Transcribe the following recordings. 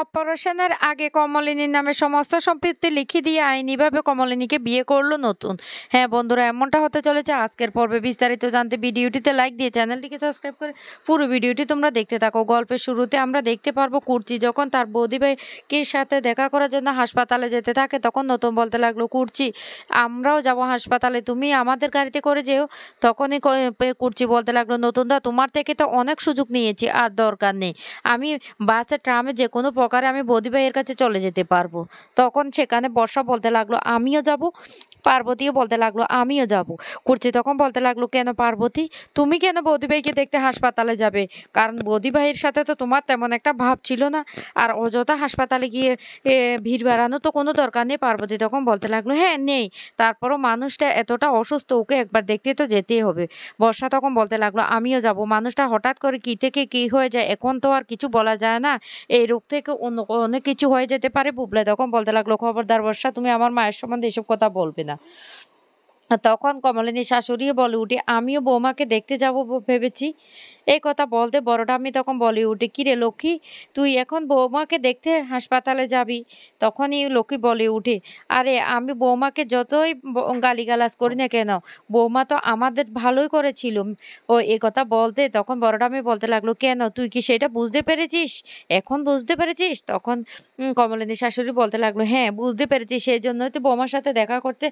অপারেশনের আগে কমলিনীর নামে সমস্ত সম্পত্তি লিখে দিয়ে আইনিভাবে কমলিনীকে বিয়ে করলো নতুন। হ্যাঁ বন্ধুরা, এমনটা হতে চলেছে আজকের পর্বে। বিস্তারিত জানতে ভিডিওটিতে লাইক দিয়ে চ্যানেলটিকে সাবস্ক্রাইব করে পুরো ভিডিওটি তোমরা দেখতে থাকো। গল্পের শুরুতে আমরা দেখতে পারবো কুর্চি যখন তার বৌদি ভাইয়ের সাথে দেখা করার জন্য হাসপাতালে যেতে থাকে, তখন নতুন বলতে লাগলো, কুর্চি আমরাও যাব হাসপাতালে, তুমি আমাদের গাড়িতে করে যেও। তখনই কুর্চি বলতে লাগলো, নতুন দা তোমার থেকে তো অনেক সুযোগ নিয়েছি, আর দরকার নেই। আমি বাসে ট্রামে যে কোনো প্রকারে আমি বৌদি ভাইয়ের কাছে চলে যেতে পারবো। তখন সেখানে বর্ষা বলতে লাগলো, আমিও যাব। পার্বতীও বলতে লাগলো, আমিও যাব। কুর্চি তখন বলতে লাগলো, কেন পার্বতী, তুমি কেন বৌদি ভাইকে দেখতে হাসপাতালে যাবে? কারণ বৌদি ভাইয়ের সাথে তো তোমার তেমন একটা ভাব ছিল না, আর অযথা হাসপাতালে গিয়ে ভিড় বাড়ানো তো কোনো দরকার নেই। পার্বতী তখন বলতে লাগলো, হ্যাঁ নেই, তারপরও মানুষটা এতটা অসুস্থ, ওকে একবার দেখতে তো যেতেই হবে। বর্ষা তখন বলতে লাগলো, আমিও যাব। মানুষটা হঠাৎ করে কী থেকে কী হয়ে যায় এখন তো আর কিছু বলা যায় না, এই রোগ থেকে অন্য অনেক কিছু হয়ে যেতে পারে। বুবলে তখন বলতে লাগলো, খবরদার বর্ষা, তুমি আমার মায়ের সম্বন্ধে এসব কথা বলবে না। তখন কমলিনীর শাশুড়িও বলে উঠে, আমিও বৌমাকে দেখতে যাব ভেবেছি। এই কথা বলতে বড়টা আমি তখন বলে উঠে, কিরে লক্ষ্মী, তুই এখন বৌমাকে দেখতে হাসপাতালে যাবি? তখনই লক্ষ্মী বলে উঠে, আরে আমি বৌমাকে যতই গালিগালাজ করি না কেন, বৌমা তো আমাদের ভালোই করেছিল। ও এ কথা বলতে তখন বড়টা আমি বলতে লাগলো, কেন তুই কি সেটা বুঝতে পেরেছিস? এখন বুঝতে পেরেছিস? তখন কমলিনীর শাশুড়ি বলতে লাগলো, হ্যাঁ বুঝতে পেরেছি, সেই জন্যই তো বৌমার সাথে দেখা করতে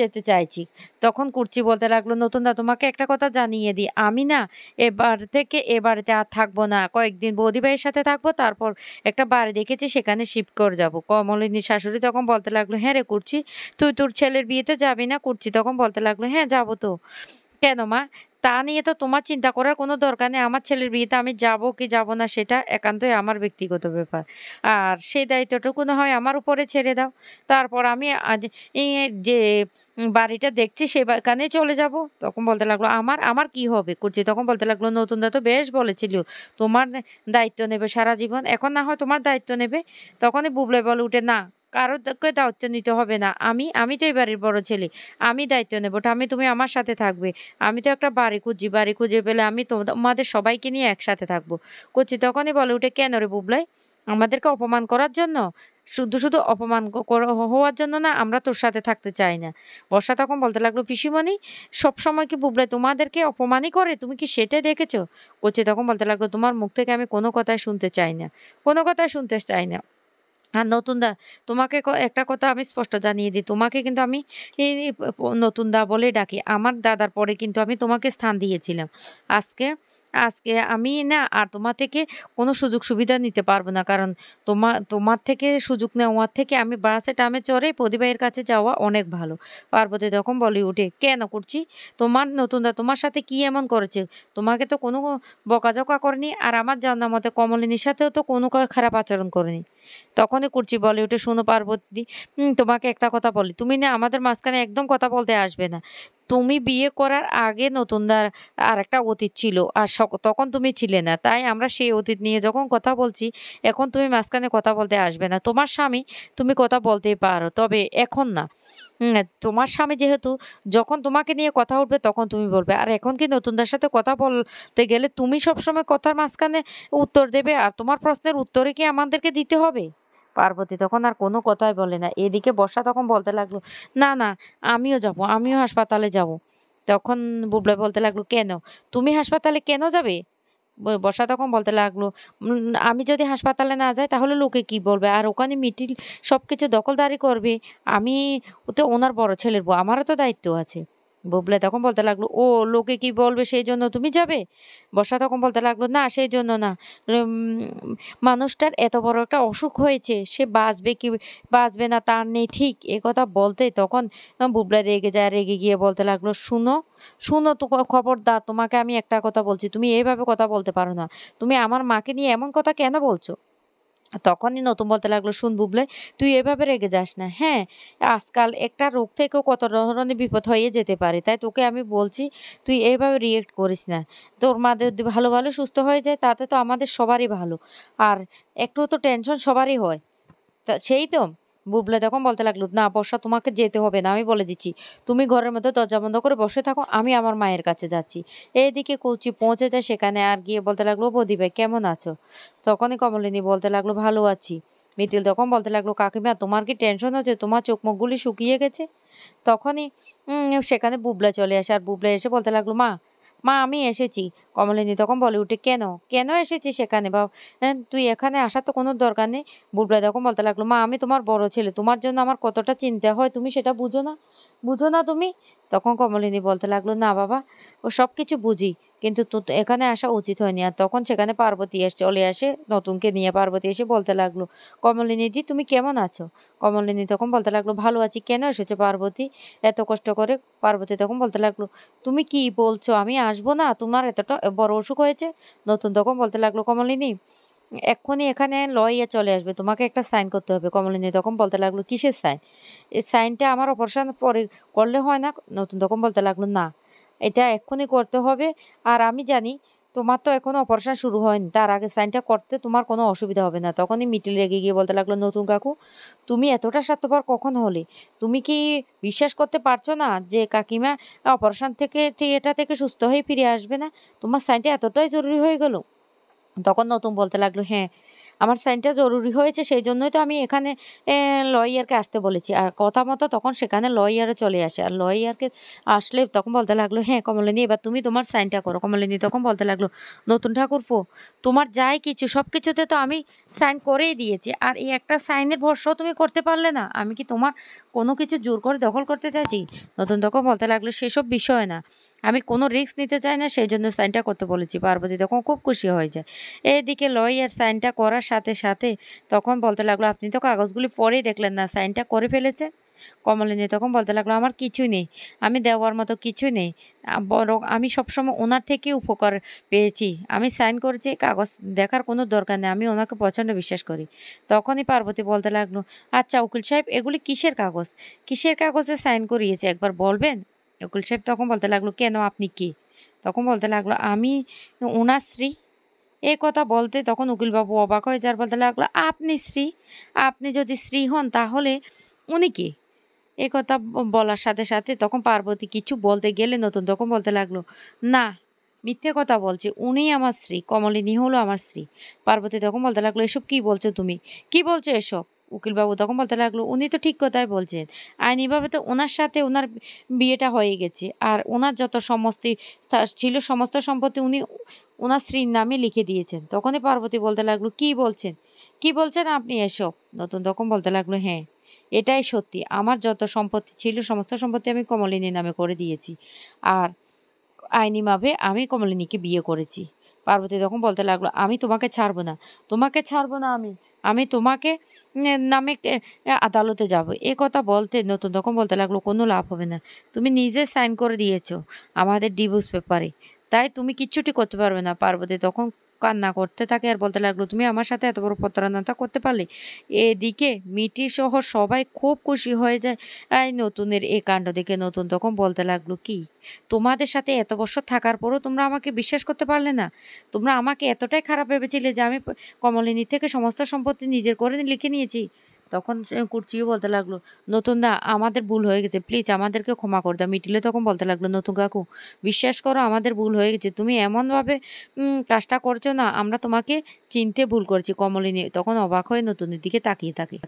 যেতে চাইছি। তখন কুর্চি বলতে লাগলো, নতুন দা তোমাকে একটা কথা জানিয়ে দিই, আমি না এবার থেকে এ বাড়িতে আর থাকবো না, কয়েকদিন বৌদি ভাইয়ের সাথে থাকবো, তারপর একটা বাড়ি দেখেছি সেখানে শিফট করে যাব। কমলিনীর শাশুড়ি তখন বলতে লাগলো, হ্যাঁ রে কুর্চি, তুই তোর ছেলের বিয়েতে যাবি না? কুর্চি তখন বলতে লাগলো, হ্যাঁ যাবো তো। কেন মা? তা নিয়ে তো তোমার চিন্তা করার কোনো দরকার নেই। আমার ছেলের বিয়েতে আমি যাব কি যাব না সেটা একান্তই আমার ব্যক্তিগত ব্যাপার। আর সেই দায়িত্বটুকু না হয় আমার উপরে ছেড়ে দাও। তারপর আমি আজ ই যে বাড়িটা দেখছি সেখানেই চলে যাব। তখন বলতে লাগলো, আমার কি হবে? কুর্চি তখন বলতে লাগলো, নতুন দা তো বেশ বলেছিল, তোমার দায়িত্ব নেবে সারা জীবন। এখন না হয় তোমার দায়িত্ব নেবে। তখনই বুবলাই বলে উঠে, না, কারো দায়িত্ব নিতে হবে না। আমি তো এই বাড়ির বড় ছেলে। আমি দায়িত্ব নেব। ঠাম্মি তুমি আমার সাথে থাকবে। আমি তো একটা বাড়ি খুঁজছি। বাড়ি খুঁজে পেলে আমি তোমাদের সবাইকে নিয়ে একসাথে থাকবো। কচি তখনই বলে উঠে, কেন রে বুবলাই? আমাদেরকে অপমান করার জন্য? শুধু অপমান হওয়ার জন্য না, আমরা তোর সাথে থাকতে চাই না। বর্ষা তখন বলতে লাগলো, পিসিমণি, সবসময় কি বুবলাই তোমাদেরকে অপমানই করে? তুমি কি সেটাই দেখেছো? কচি তখন বলতে লাগলো, তোমার মুখ থেকে আমি কোনো কথাই শুনতে চাই না। কোনো কথাই শুনতে চাই না। আর নতুন দা, তোমাকে একটা কথা আমি স্পষ্ট জানিয়ে দিই। তোমাকে কিন্তু আমি ই ই প প নতুন দা বলেই ডাকি। আমার দাদার পরে কিন্তু আমি তোমাকে স্থান দিয়েছিলাম। আজকে আজকে আমি না আর তোমার থেকে কোনো সুযোগ সুবিধা নিতে পারবো না। কারণ তোমার থেকে সুযোগ নেওয়ার থেকে আমি বাসে ট্রামে চড়ে প্রদীপ ভাইয়ের কাছে যাওয়া অনেক ভালো। পার্বতী তখন বলে উঠে, কেন করছি? তোমার নতুন দা তোমার সাথে কি এমন করেছে? তোমাকে তো কোনো বকাঝকা করেনি, আর আমার জানা মতে কমলিনীর সাথেও তো কোনো খারাপ আচরণ করেনি। তখনই কুর্চি বলে উঠে, শোনো পার্বতী, তোমাকে একটা কথা বলি, তুমি না আমাদের মাঝখানে একদম কথা বলতে আসবে না। তুমি বিয়ে করার আগে নতুনদার আরেকটা অতীত ছিল, আর তখন তুমি ছিলে না, তাই আমরা সেই অতীত নিয়ে যখন কথা বলছি, এখন তুমি মাঝখানে কথা বলতে আসবে না। তোমার স্বামী, তুমি কথা বলতেই পারো, তবে এখন না। তোমার স্বামী যেহেতু, যখন তোমাকে নিয়ে কথা উঠবে তখন তুমি বলবে। আর এখন কি নতুনদার সাথে কথা বলতে গেলে তুমি সবসময় কথার মাঝখানে উত্তর দেবে, আর তোমার প্রশ্নের উত্তরে কি আমাদেরকে দিতে হবে? পার্বতী তখন আর কোনো কথাই বলে না। এদিকে বর্ষা তখন বলতে লাগলো, না, না, আমিও যাব, আমিও হাসপাতালে যাব। তখন বুবলাই বলতে লাগলো, কেন? তুমি হাসপাতালে কেন যাবে? বর্ষা তখন বলতে লাগলো, আমি যদি হাসপাতালে না যাই তাহলে লোকে কি বলবে? আর ওখানে মিটিল সবকিছু দখলদারি করবে। আমি তো ওনার বড় ছেলের বউ, আমারও তো দায়িত্ব আছে। বুবলাই তখন বলতে লাগলো, ও লোকে কি বলবে সেই জন্য তুমি যাবে? বর্ষা তখন বলতে লাগলো, না সেই জন্য না। উম মানুষটার এত বড় একটা অসুখ হয়েছে, সে বাঁচবে কি বাঁচবে না তার নেই ঠিক। এ কথা বলতেই তখন বুবলাই রেগে যায়। রেগে গিয়ে বলতে লাগলো, শুনো, শুনো তো, খবরদার, তোমাকে আমি একটা কথা বলছি, তুমি এইভাবে কথা বলতে পারো না। তুমি আমার মাকে নিয়ে এমন কথা কেন বলছো? তখনই নতুন বলতে লাগলো, শুন বুবলাই, তুই এভাবে রেগে যাস না। হ্যাঁ, আজকাল একটা রোগ থেকেও কত ধরনের বিপদ হয়ে যেতে পারে, তাই তোকে আমি বলছি, তুই এইভাবে রিয়েক্ট করিস না। তোর মা যদি ভালো ভালো সুস্থ হয়ে যায় তাতে তো আমাদের সবারই ভালো। আর একটু তো টেনশন সবারই হয়, তা সেই তো। বুবলাই তখন বলতে লাগলো, "না বর্ষা, তোমাকে যেতে হবে না, আমি বলে দিচ্ছি। তুমি ঘরের মধ্যে দরজা বন্ধ করে বসে থাকো, আমি আমার মায়ের কাছে যাচ্ছি।" এদিকে কচি পৌঁছে যায় সেখানে, আর গিয়ে বলতে লাগলো, "বৌদি ভাই কেমন আছো?" তখনই কমলিনী বলতে লাগলো, "ভালো আছি।" মিটিল তখন বলতে লাগলো, "কাকিমা তোমার কি টেনশন হচ্ছে? তোমার চোখ মুখগুলি শুকিয়ে গেছে?" তখনই সেখানে বুবলাই চলে আসে, আর বুবলাই এসে বলতে লাগলো, "মা, মা আমি এসেছি।" কমলিনী তখন বলে উঠে, "কেন? কেন এসেছিস সেখানে? বা তুই এখানে আসার তো কোনো দরকার নেই।" বুবলাই তখন বলতে লাগলো, "মা আমি তোমার বড় ছেলে। তোমার জন্য আমার কতটা চিন্তা হয় তুমি সেটা বুঝো না? বুঝো না তুমি?" তখন কমলিনী বলতে লাগলো, "না বাবা, ও সবকিছু বুঝি। কিন্তু তো তো এখানে আসা উচিত হয়নি।" আর তখন সেখানে পার্বতী চলে আসে নতুনকে নিয়ে। পার্বতী এসে বলতে লাগলো, "কমলিনীদি তুমি কেমন আছো?" কমলিনী তখন বলতে লাগলো, "ভালো আছি। কেন এসেছো পার্বতী এত কষ্ট করে?" পার্বতী তখন বলতে লাগলো, "তুমি কি বলছো? আমি আসবো না? তোমার এতটা বড় অসুখ হয়েছে?" নতুন তখন বলতে লাগলো, "কমলিনী এক্ষুনি এখানে লইয়া চলে আসবে। তোমাকে একটা সাইন করতে হবে।" কমলিনী তখন বলতে লাগলো, "কিসের সাইন?" "এই সাইনটা আমার অপারেশন পরে করলে হয় না?" নতুন তখন বলতে লাগলো, "না, এটা এক্ষুনি করতে হবে। আর আমি জানি তোমার তো এখনো অপারেশন শুরু হয়নি। তার আগে সাইনটা করতে তোমার কোনো অসুবিধা হবে না।" তখনই মিটিল রেগে গিয়ে বলতে লাগলো, "নতুন কাকু, তুমি এতটা স্বার্থপর কখন হলে? তুমি কি বিশ্বাস করতে পারছো না যে কাকিমা অপারেশন থেকে থিয়েটার থেকে সুস্থ হয়ে ফিরে আসবে না? তোমার সাইনটা এতটাই জরুরি হয়ে গেল?" তখন নতুন বলতে লাগলো, "হ্যাঁ, আমার সাইনটা জরুরি হয়েছে, সেইজন্যই তো আমি এখানে লয়ারকে আসতে বলেছি।" আর কথা মতো তখন সেখানে লয়ারও চলে আসে। আর লয়ারকে আসলে তখন বলতে লাগলো, "হ্যাঁ, কমলিনী এবার তুমি তোমার সাইনটা করো।" কমলিনী তখন বলতে লাগলো, "নতুন ঠাকুরপো, তোমার যাই কিছু সবকিছুতে তো আমি সাইন করেই দিয়েছি। আর এই একটা সাইনের ভরসাও তুমি করতে পারলে না? আমি কি তোমার কোনো কিছু জোর করে দখল করতে চাইছি?" নতুন তখন বলতে লাগলো, "সেসব বিষয় না। আমি কোনো রিস্ক নিতে চাই না, সেইজন্য সাইনটা করতে বলেছি।" পার্বতী তখন খুব খুশি হয়ে যায়। এদিকে লইয়ার সাইনটা করার সাথে সাথে তখন বলতে লাগলো, "আপনি তো কাগজগুলি পড়েই দেখলেন না, সাইনটা করে ফেলেছেন?" কমলিনী তখন বলতে লাগলো, "আমার কিছুই নেই। আমি দেওয়ার মতো কিছুই নেই। বরং আমি সবসময় ওনার থেকে উপকার পেয়েছি। আমি সাইন করেছি, কাগজ দেখার কোনো দরকার নেই। আমি ওনাকে প্রচণ্ড বিশ্বাস করি।" তখনই পার্বতী বলতে লাগলো, "আচ্ছা উকিল সাহেব, এগুলি কিসের কাগজ? কিসের কাগজে সাইন করিয়েছে একবার বলবেন?" উকিল সাহেব তখন বলতে লাগলো, "কেন, আপনি কে?" তখন বলতে লাগলো, "আমি উনার স্ত্রী।" এ কথা বলতে তখন উকিলবাবু অবাক হয়ে যাওয়ার বলতে লাগলো, "আপনি স্ত্রী? আপনি যদি স্ত্রী হন তাহলে উনি কে?" এ কথা বলার সাথে সাথে তখন পার্বতী কিছু বলতে গেলে নতুন তখন বলতে লাগলো, "না, মিথ্যে কথা বলছে। উনিই আমার স্ত্রী। কমলিনী হলো আমার স্ত্রী।" পার্বতী তখন বলতে লাগলো, "এসব কি বলছো তুমি? কি বলছো এসব?" উকিলবাবু তখন বলতে লাগলো, "উনি তো ঠিক কথাই বলছেন। আইনিভাবে তো উনার সাথে উনার বিয়েটা হয়ে গেছে। আর উনার যত সমস্তি ছিল সমস্ত সম্পত্তি উনি উনার স্ত্রীর নামে লিখে দিয়েছেন।" তখনই পার্বতী বলতে লাগলো, "কি বলছেন? কি বলছেন আপনি এসব?" নতুন তখন বলতে লাগলো, "হ্যাঁ, এটাই সত্যি। আমার যত সম্পত্তি ছিল সমস্ত সম্পত্তি আমি কমলিনীর নামে করে দিয়েছি। আর আইনিভাবে আমি কমলিনীকে বিয়ে করেছি।" পার্বতী তখন বলতে লাগলো, "আমি তোমাকে ছাড়বো না। তোমাকে ছাড়বো না আমি। আমি তোমাকে নামে আদালতে যাবো।" এ কথা বলতে নতুন তখন বলতে লাগলো, "কোনো লাভ হবে না। তুমি নিজে সাইন করে দিয়েছো আমাদের ডিভোর্স পেপারে। তাই তুমি কিচ্ছুটি করতে পারবে না।" পার্বতী তখন কান্না করতে থাকে আর বলতে লাগলো, "তুমি আমার সাথে এত বড় প্রতারণাটা করতে পারলে?" এদিকে মিটি সহ সবাই খুব খুশি হয়ে যায় এই নতুনের এই কাণ্ড দেখে। নতুন তখন বলতে লাগলো, "কি? তোমাদের সাথে এত বছর থাকার পরও তোমরা আমাকে বিশ্বাস করতে পারলে না? তোমরা আমাকে এতটাই খারাপ ভেবেছিলে যে আমি কমলিনীর থেকে সমস্ত সম্পত্তি নিজের করে লিখে নিয়েছি?" তখন কুর্চিও বলতে লাগলো, "নতুন দা, আমাদের ভুল হয়ে গেছে। প্লিজ আমাদেরকে ক্ষমা করে দাও।" মিটিলে তখন বলতে লাগলো, "নতুন কাকু, বিশ্বাস করো আমাদের ভুল হয়ে গেছে। তুমি এমনভাবে কাজটা করছো না, আমরা তোমাকে চিনতে ভুল করেছি।" কমলিনী তখন অবাক হয়ে নতুনের দিকে তাকিয়ে থাকে।